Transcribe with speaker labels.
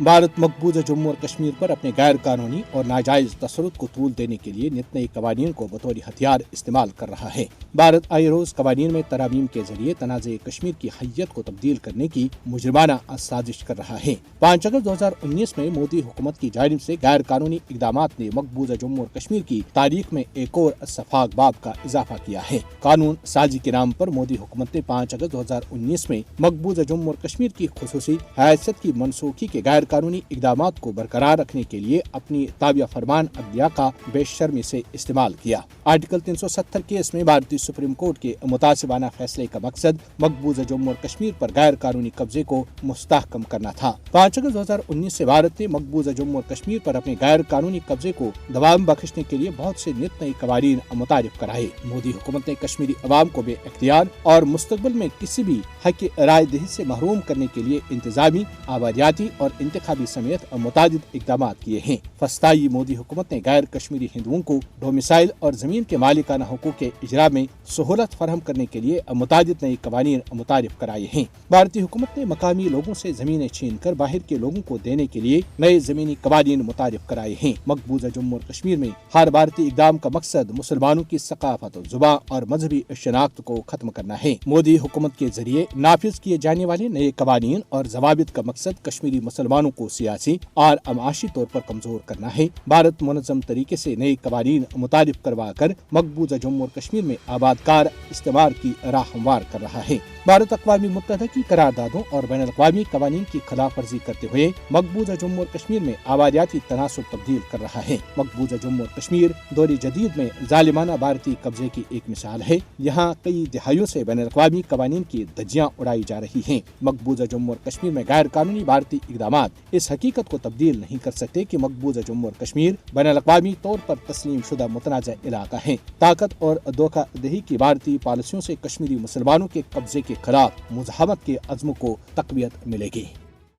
Speaker 1: भारत मकबूजा जम्मू और कश्मीर पर अपने गैर कानूनी और नाजायज तसल्लुत को तूल देने के लिए नित नए कवानीन को बतौर हथियार इस्तेमाल कर रहा है। भारत आए रोज कवानीन में तरामीम के जरिए तनाज़े कश्मीर की हैयत को तब्दील करने की मुजरिमाना साजिश कर रहा है। 5 अगस्त 2019 में मोदी हुकूमत की जानिब से गैर कानूनी इक़दामात ने मकबूजा जम्मू और कश्मीर की तारीख में एक और सफाक बाब का इजाफा किया है। कानून साजी के नाम पर मोदी हुकूमत ने 5 अगस्त 2019 में मकबूजा जम्मू और कश्मीर की खुसूसी हैसियत की मनसूखी के गैर कानूनी इक़दामात को बरकरार रखने के लिए अपनी ताबिया फरमान अदलिया का बेशर्मी से इस्तेमाल किया। आर्टिकल 370 केस में भारतीय सुप्रीम कोर्ट के मुतासिबाना फैसले का मकसद मकबूजा जम्मू और कश्मीर पर गैर कानूनी कब्जे को मुस्तहकम करना था। 5 अगस्त 2019 से भारत ने मकबूजा जम्मू और कश्मीर पर अपने गैर कानूनी कब्जे को दबाम बख्शने के लिए बहुत से नित नए कवानीन मुतारिफ कराए। मोदी हुकूमत ने कश्मीरी अवाम को बेइख्तियार और मुस्तकबिल में किसी भी हक राय दही से महरूम करने के लिए इंतजामी, आबादियाती और इंतखाबी समेत मुतादिद इक़दाम किए हैं। फस्ताई मोदी हुकूमत ने गैर कश्मीरी हिंदुओं को डोमिसाइल और जमीन के मालिकाना हुकूक के इजरा में सहूलत फराहम करने के लिए मुतादिद नए कवानीन मुतारिफ कराए हैं। भारतीय हुकूमत ने मकामी लोगों से जमीनें छीन कर बाहर के लोगों को देने के लिए नए जमीनी कवानीन मुतारिफ कराए हैं। मकबूजा जम्मू और कश्मीर में हर भारतीय इक़दाम का मकसद मुसलमानों की सकाफत, जुबान और मजहबी शनाख्त को खत्म करना है। मोदी हुकूमत के जरिए नाफिज किए जाने वाले नए कवानीन और जवाबित का मकसद कश्मीरी मुसलमानों को सियासी और अमाशी तौर पर कमजोर करना है। भारत मुनज़्ज़म तरीके से नए कवानीन मुतारिफ करवा कर मकबूजा जम्मू और कश्मीर में आबादकार इस्तेमाल की राह हमवार कर रहा है। भारत अक़वामी मुत्तहिदा की करारदादों और बैनुल अक़वामी कवानीन की खिलाफ वर्जी करते हुए मकबूजा जम्मू और कश्मीर में आबादियाती तनासुब तब्दील कर रहा है। मकबूजा जम्मू और कश्मीर दौर जदीद में जालिमाना भारतीय कब्जे की एक मिसाल है। यहाँ कई दिहाइयों से बैनुल अक़वामी कवानीन की धज्जियां उड़ाई जा रही हैं। मकबूजा जम्मू और कश्मीर में गैर कानूनी भारतीय इक़दामात इस हकीकत को तब्दील नहीं कर सकते कि मकबूजा जम्मू और कश्मीर बैनुल अक़वामी तौर पर तस्लीम शुदा मुतनाज़ा इलाका है। ताकत और धोखादही की भारतीय पॉलिसियों से कश्मीरी मुसलमानों के कब्जे के खिलाफ मुज़ाहमत के अज़्म को तक़वियत मिलेगी।